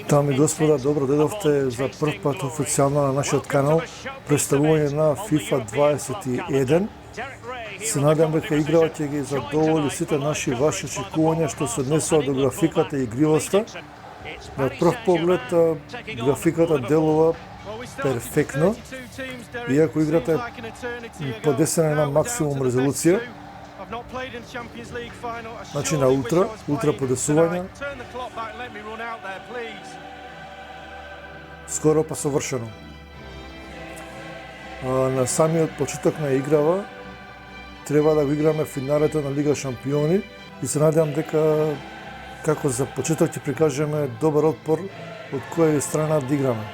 Дами и господа, добро дојдовте за прв пат официјално на нашиот канал представување на FIFA 21. Се надам дека играва ќе ги задоволи сите наши ваши очекувања што се однесува до графиката и игривоста. На прв поглед графиката делува перфектно, иако играта е подесена на максимум резолуција. Значи на ултра подесување. Скоро па совршено. На самиот почеток на играва треба да го играме финалето на Лига Шампиони и се надевам дека како за почеток ќе прикажеме добар отпор од која страна да играме.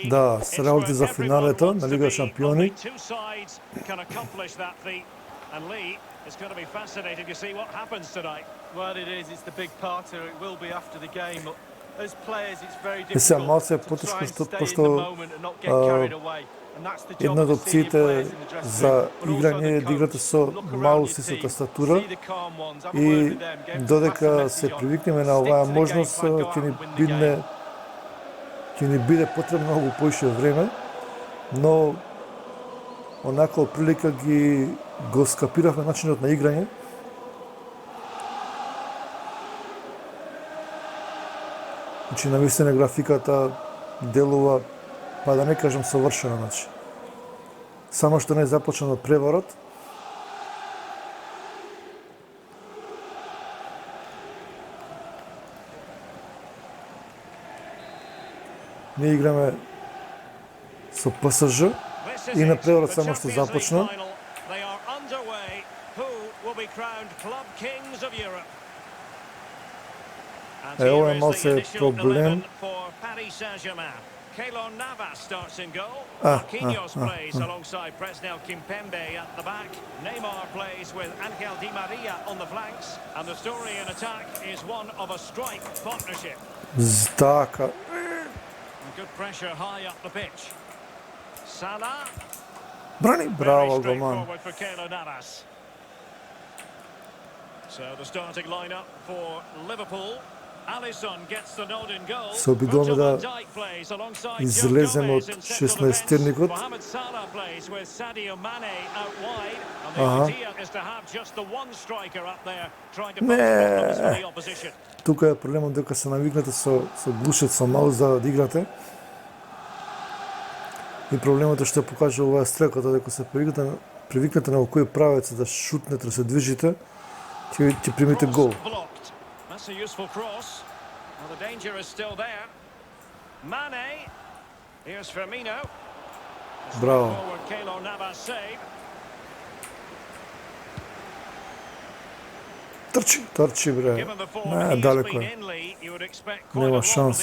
Да, се работи за финалето на Лига Шампиони. It's going to be fascinating to see what happens tonight. Well, it is. It's the big part, or it will be after the game. But as players, it's very difficult to try and stay in the moment and not get carried away. And that's the job Една од of the senior опциите players in the dressing за room. играње е да играте со малу сисата статура и додека се привикнеме на оваа можност ќе ни биде потребно многу поише време, но онака прилика го скапиравме начинот на играње. Значи, навистина графиката делува, па да не кажам совршено, значи. Само што не е започнал преворот. Ние играме со ПСЖ и на преворот само што започна. Ова е малце проблем. Keylor Navas starts in goal. Marquinhos plays alongside Presnel Kimpembe at the back. Neymar plays with Angel Di Maria on the flanks. And the story in attack is one of a strike partnership. Така. Good pressure high up the pitch. Salah. Брани, браво, голман. For Keylor Navas. So the starting lineup for Liverpool. Alisson gets the nod in goal. Се обидуваме да излеземе од 16-терникот. Mohamed Salah plays with Sadio Mane out wide. And the idea is to have just the one striker up there trying to pose problems for the opposition. Тука е проблемот дека се навикнете со глушец, со маус да играте. И проблемот е што покажа оваа стрелката, дека се привикнете на кој правец да шутнете, да се движите, ќе примите гол. That's a useful cross. Well, the danger is still there. Mane. Here's Firmino. Браво. Forward Keylor Navas save. Трчи, бре. Не, далеко е. Нема шанс.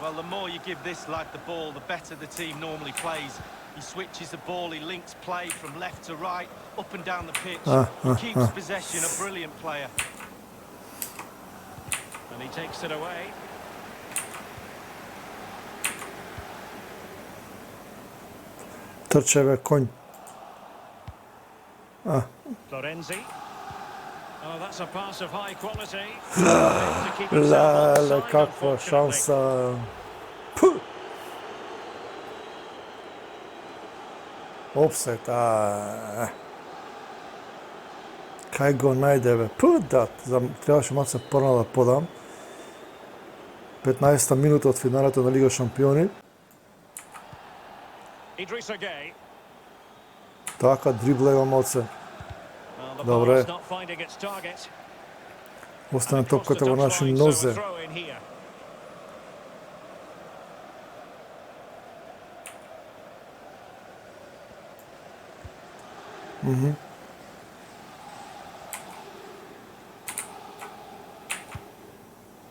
Well, the more you give this lad the ball, the better the team normally plays. He switches the ball, he links play from left to right, up and down the pitch. He keeps possession, a brilliant player. And he takes it away. Трче, бе, конј. Florenzi. Oh, that's a pass of high quality. Леле, каква шанса. Офсайд, Кај го најде, бе? Дат. Требаше малце порано да подам. 15-та минута од финалето на Лига Шампиони. Така, дрибла има малце. Добре. Остане топката во наши нозе.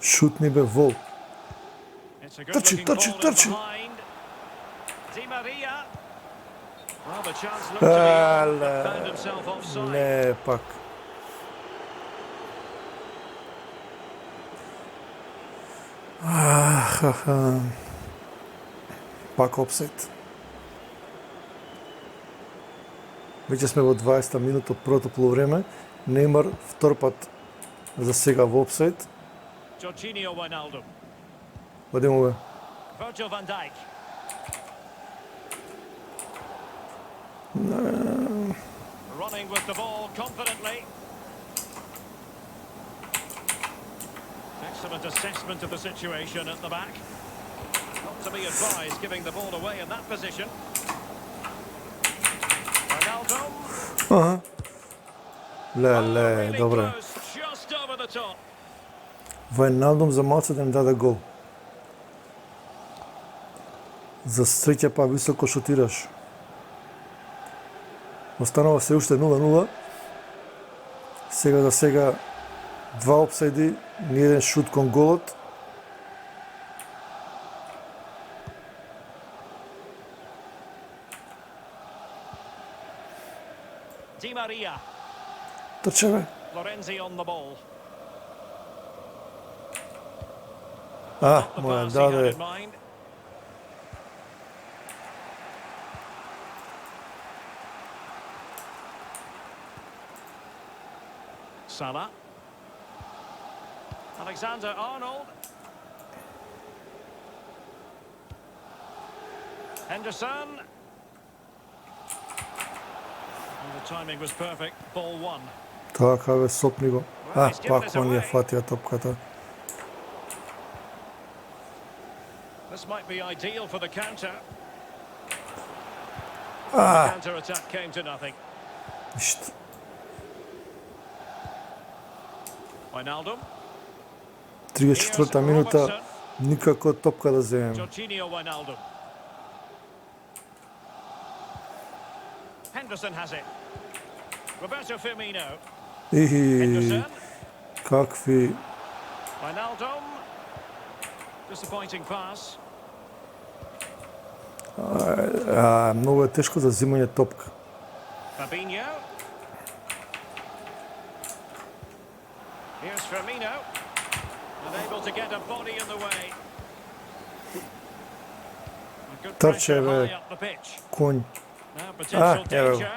Шутни, бе, вол. Трчи. Не, пак. Пак опсайд. Веќе сме во 20-та минута од првото полувреме. Неймар втор пат за сега во офсайд. Jorginho Wijnaldum. Одемо бе. Virgil van Dijk. Running with the ball confidently. Excellent assessment of the situation at the back. Not to be advised giving the ball away in that position. Wijnaldum. Аха. Really добре. close, just over the top. Вајналдум за малце да им даде гол. За среќа па високо шутираш. Останува се уште 0-0. Сега за сега два опсайди, ни еден шут кон голот. Di Maria. Трче бе. Lorenzi on the ball. А, The моја pass he had даде. in mind. Salah. Alexander Arnold. Henderson. And the timing was perfect. Ball one. Така бе, сопни го. А, пак он ја фатија топката. This might be ideal for the counter. The counter attack came to nothing. Ништо. Wijnaldum. 34-та минута, никако топка да земеме. Jorginho Wijnaldum. Henderson has it. Roberto Firmino. Ихи, Henderson. какви... Wijnaldum. Disappointing pass. Многу е тешко за земање топка. Fabinho. Here's Firmino. Unable to get a body in the way. A good Touch, pressure bе. high up the pitch. Конј. Now potential evo. danger.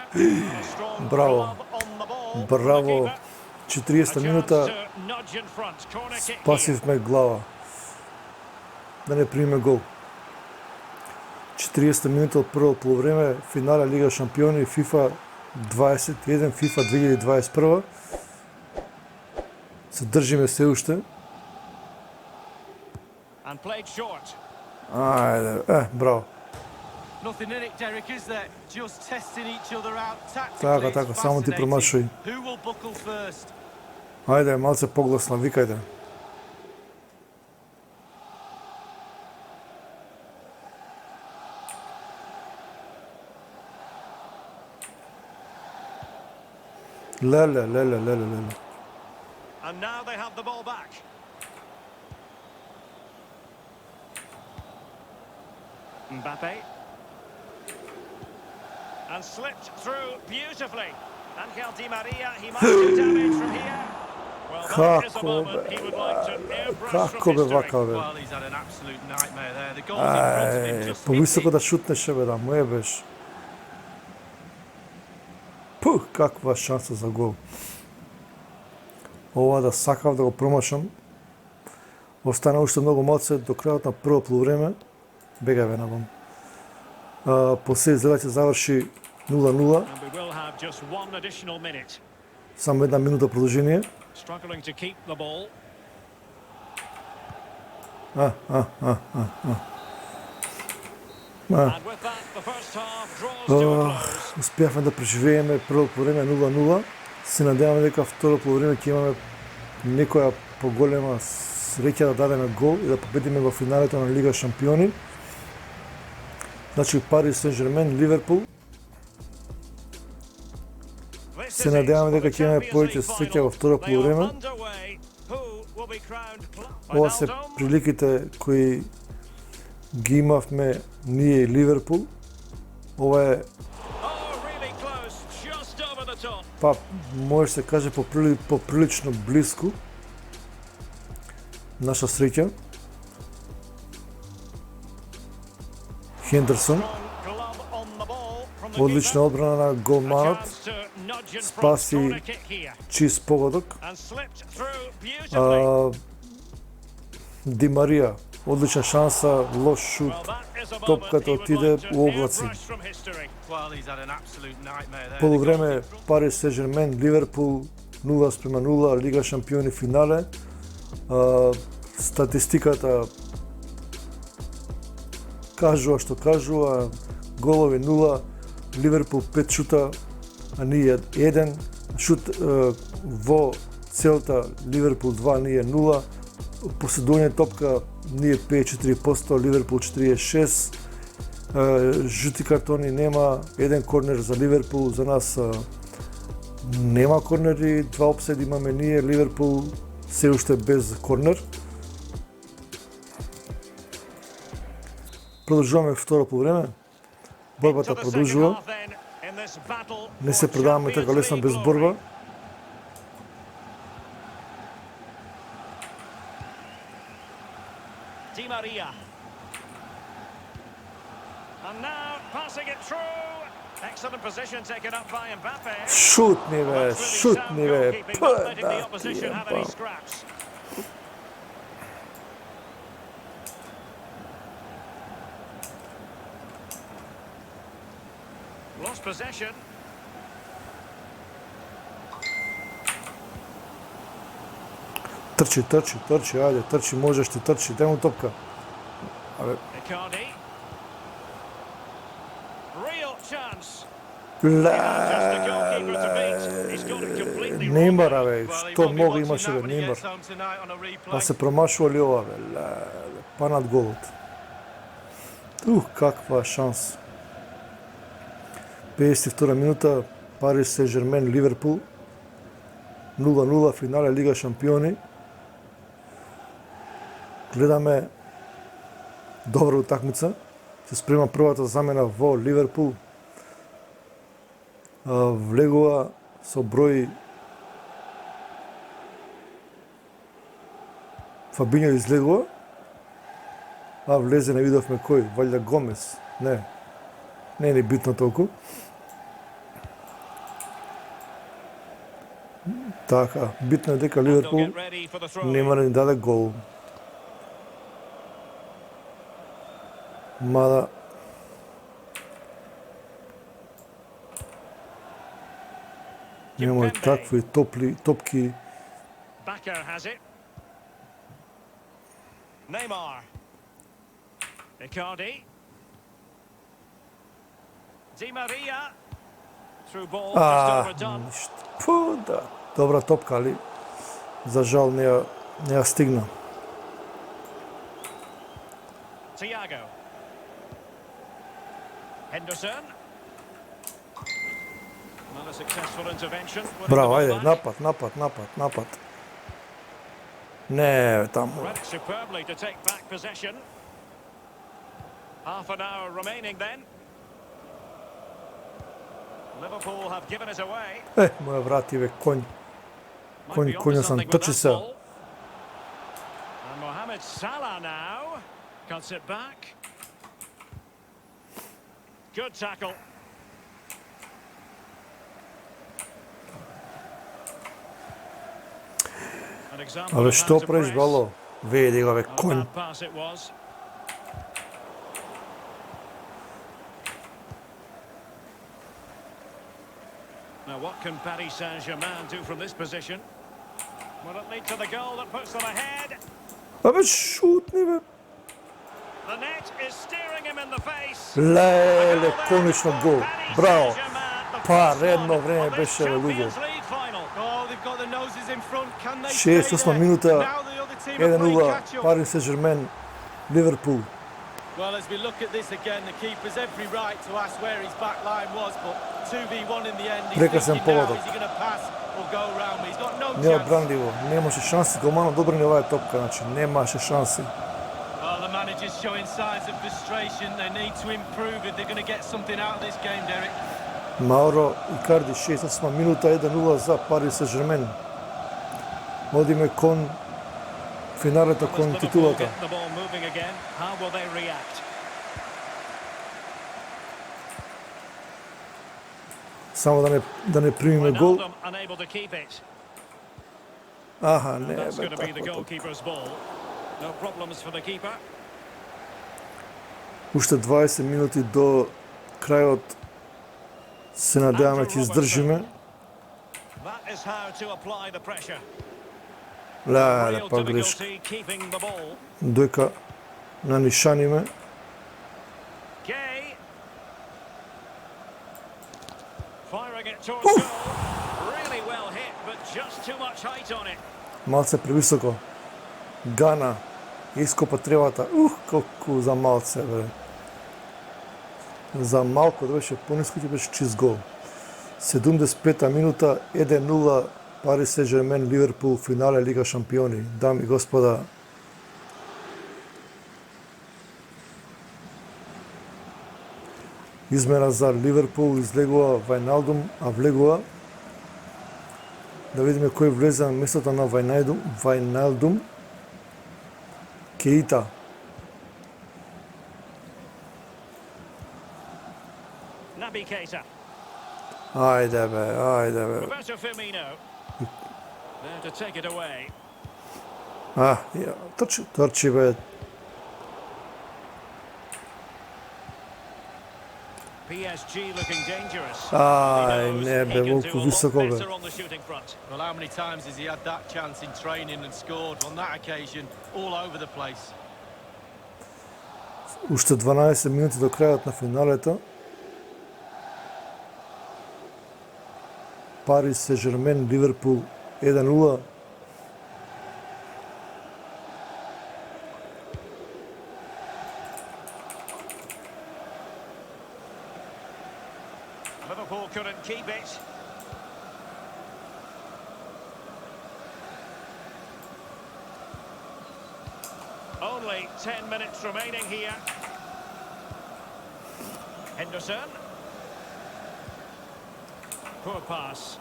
A strong Браво. club on the ball. Браво. The keeper. 40-та A минута chance to nudge in front. Corner kick here. спасивме глава. Да не приме гол. 40 минута од прво полувреме, финале Лига шампиони, FIFA 21, FIFA 2021. Се држиме се уште. And played short. Ајде, браво. Nothing in it, Derek, is there? Just testing each other out tactically. Така, It's така, само ти fascinating. промашуј. Who will buckle first? Ајде, малце погласно, викајте. Леле. And now they have the ball back. Mbappe. And slipped through beautifully. Angel Di Maria, he might do damage from here. Well, that is a moment he would like to airbrush Како from бе history. вака бе? Well, he's had an absolute nightmare there. The goals in front of him just Повисоко да шутнеше бе, да, моје беше. Пух, каква шанса за гол. Ова да сакав да го промашам. Остана уште многу малце до крајот на прво полувреме. Бега ве навам. После изгледа ќе заврши 0-0. And we will have just one additional minute. Само една минута продолжение. Struggling to keep the ball. And with that, the first half draws to a close. Успеавме да преживееме прво полувреме 0-0. Се надеваме дека второ полувреме ќе имаме некоја поголема среќа да дадеме гол и да победиме во финалето на Лига шампиони. Значи Парис Сен-Жермен, Ливерпул. Се надеваме дека ќе имаме повеќе среќа во второ полувреме. Ова се приликите кои ги имавме ние и Ливерпул. Ова е, па, може се каже поприлично близко наша среќа. Хендерсон. Одлична одбрана на голманот, спаси чист погодок. Ди Марија, одлична шанса, лош шут, топката отиде у облаци. Полувреме Парис Сен-Жермен, Ливерпул 0:0, Лига шампиони финале. Статистиката кажува што кажува, голови 0, Ливерпул 5 шута, а ние 1, шут во целта Ливерпул 2, ние 0, поседување топка ние 54%, Ливерпул 46%, жути картони нема, еден корнер за Ливерпул, за нас нема корнери, 2 опсайд имаме ние, Ливерпул се уште без корнер. Продолжуваме второ полувреме. Борбата продолжува. Не се предаваме така лесно без борба. Di Maria. And now passing it through. Excellent position taken up by Mbappe. Шутни бе, шутни бе. Not letting the opposition have any scraps. Lost possession. Трчи, трчи, трчи, ајде, трчи, можеш ти, трчи, дај му топка. Абе, Icardi. Real chance. Just the goalkeeper to beat. He's got it completely wrong. Неймар, абе, што мога имаше бе, Неймар. Па се промашува ли ова, бе, па над голот. Каква шанс. 52 минута, Парис Сен-Жермен, Ливерпул. 0:0, финале Лига шампиони. Гледаме добра утакмица. Се спрема првата замена во Ливерпул. Влегува со број Фабиньо излегува, а влезе не видовме кој, валјда Гомес. Не е ни битно толку. Така, битно е дека Ливерпул нема да ни даде гол. Мада имamo и такви топки. Bakker has it. Neymar. Icardi. Di Maria. Through ball just overdone. Ништо. Да. Добра топка, али за жал не ја стигна. Thiago. Henderson. Not a successful intervention. Браво, ајде, напад. Не, таму. Read it superbly to take back possession. Half an hour remaining then. Liverpool have given it away. Моја врати бе, конј. Конја сам, трчи се. And Mohamed Salah now cuts it back. Good tackle. An example Абе, of што how to преш press. бало? Види го бе, A конј. bad pass it was. Now what can Paris Saint-Germain do from this position? Will it lead to the goal that puts them ahead? Абе, шутни бе. The net is staring him in the face. Леле, конечно гол. Браво. Па, редно време беше, бе, луѓе. 68 минута, 1:0, Парис Сен-Жермен, Ливерпул. Well, as we look at this again, the keeper's every right to ask where his back line was, but 2v1 in the end. He's Прекрасен thinking now, поводок. is he going to pass or go around? But he's got no chance. Неодбранливо, немаше шанси, голманот добрни оваа топка, значи немаше шанси. Well, the manager's showing signs of frustration. They need to improve if they're going to get something out of this game, Derek. Мауро Икарди, 68 минута, 1:0 за Парис Сен-Жермен. Одиме кон финалето, кон титулата. Get the ball moving again. How will they react? Само да не примиме гол. Wijnaldum unable to keep it. Аха, не That's бе going to be the такво. goalkeeper's ball. No problems for the keeper. Уште 20 минути до крајот. Се надеваме ќе издржиме. That is how to apply the pressure. Леле, Real па грешка. difficulty keeping the ball. Дојка на нишаниме. Gay. Firing it towards goal. Really well hit, but just too much height on it. Малце превисоко. Гана. Ископа тревата. Колку за малце, бе. За малко да беше пониско, ќе беше чист гол. 75-та минута, 1-0, Пари Сен-Жермен, Ливерпул, финале Лига шампиони. Дами и господа, измена за Ливерпул, излегува Вајналдум, а влегува, да видиме кој влезе на местото на Вајналдум, Кейта. Naby Keita. Ајде бе. Roberto Firmino. There to take it away. Трчи бе. PSG looking dangerous. Ај, He knows не he бе, can волку do a lot високо бе. better on the shooting front. Well, how many times has he had that chance in training and scored? On that occasion, all over the place. Уште 12 минути до крајот на финалето. Пари Сен-Жермен, Ливерпул 1-0. Liverpool couldn't keep it. Only 10 minutes remaining here. Henderson. Poor pass.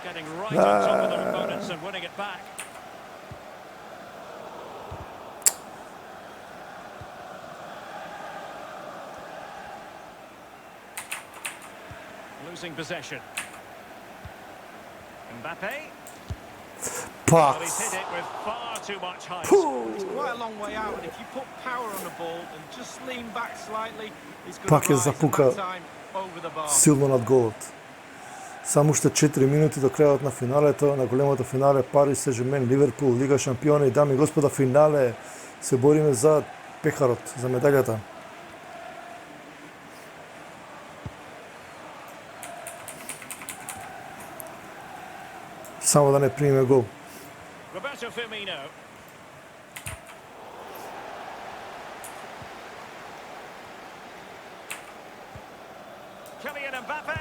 Getting right on top of their opponents and winning it back. Losing possession. Mbappe. Well, he's hit it with far too much height. It's quite a long way out, and if you put power on the ball and just lean back slightly, he's going Пак to ја rise in запука that time over the bar. силно над голот. Само уште 4 минути до крајот на финалето, на големото финале Пари Сен-Жермен, Ливерпул, Лига шампиони. Дами и господа, финале се бориме за пехарот, за медаљата. Само да не примиме гол. Roberto Firmino. Kylian Mbappe.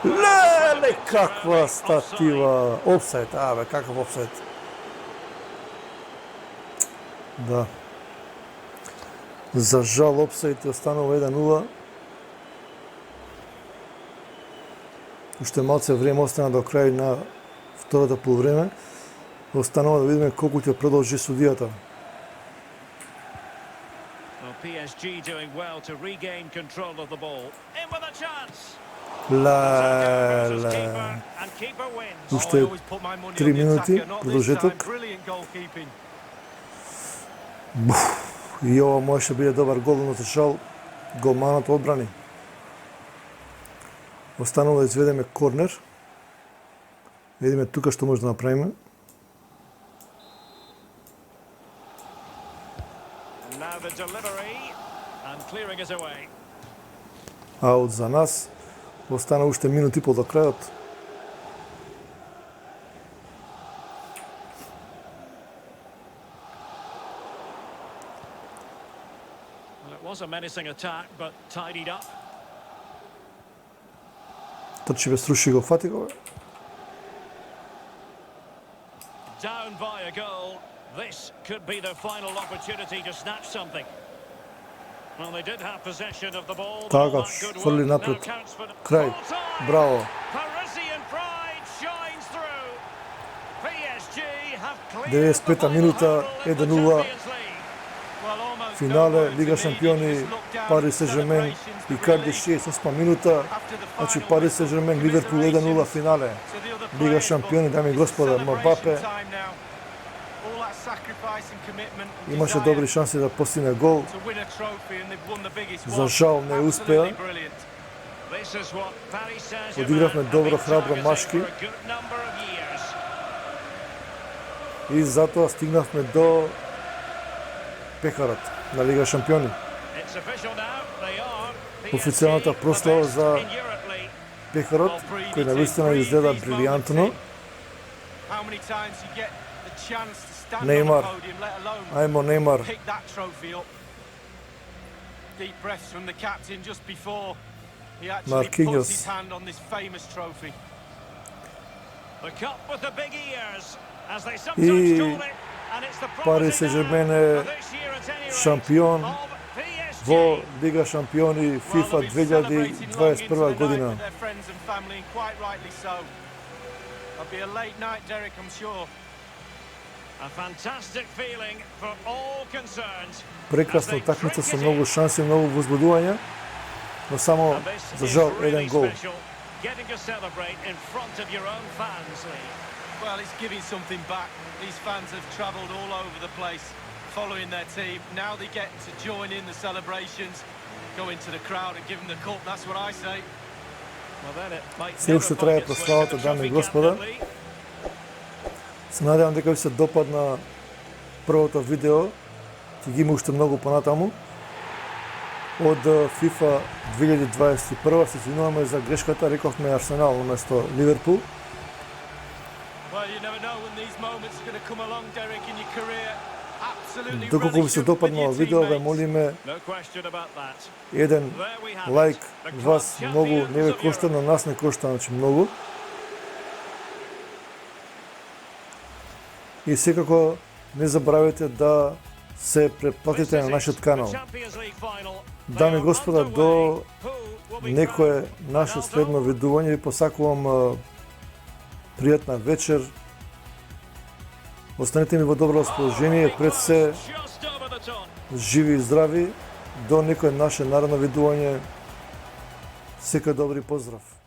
Леле, каква статива! Офсайд, бе, какав офсайд? Да. За жал офсайд останува 1-0. Уште малце време остана до крај на второто полувреме. Останува да видиме колку ќе продолжи судијата. Well, PSG doing well to regain control of the ball. In with a chance. Леле. And keeper wins. Уште I always put my money 3 on the минути, attacker, not this продолжеток. time. Brilliant goalkeeping. И ова можеше биде добар гол, но за жал голманот одбрани. Останува да изведеме корнер. Видиме тука што може да направиме. Now the delivery and clearing it away. Аут за нас. Остана уште минут и пол до крајот. Well, it was a menacing attack, but tidied up. Трчи бе, сруши го, фати го бе. Down by a goal. This could be their final opportunity to snatch something. Well, they did have possession of the ball. but all Така, that good фрли work напред. now counts for Крај. Full-time. Браво. Parisian pride shines through. PSG have cleared 95-та the минута, final hurdle in the 1-0. Champions League. финале, Лига шампиони, Пари Сен-Жермен, Икарди 68 минута, значи Пари Сен-Жермен, Ливерпул 1-0 финале, Лига шампиони, дами и господа, Мбапе имаше добри шанси да постигне гол, за жал не успеа. Одигравме добро, храбро машки и затоа стигнавме до пехарот на Лига шампиони. Официјалната прослава за пехарот, кој навистина изгледа брилијантно. Неймар, ајмо Неймар. Маркиньос. И Пари Сен-Жермен е шампион во Лига шампиони FIFA 2021 година. Прекрасна утакмица со многу шанси, многу возбудување, но само за жал еден гол. Well, it's giving something back. These fans have travelled all over the place following their team. Now they get to join in the celebrations, go into the crowd and give them the cup. That's what I say. Се уште трае прославата, дами и господа. Се надевам дека ви се допадна првото видео. Ќе ги има уште многу понатаму. Од FIFA 2021 се извинуваме за грешката, рековме Арсенал уместо Ливерпул. Доколку ви се допаднало видео, ве молиме еден лайк, вас многу не ве кошта, но нас не кошта, значи многу. И секако не забравяйте да се претплатите на нашиот канал. Дами и господа, до некое наше следно видување ви посакувам пријатна вечер. Останете ми во добро расположение, пред се живи и здрави, до некое наше наредно видување. Сека добри поздрав.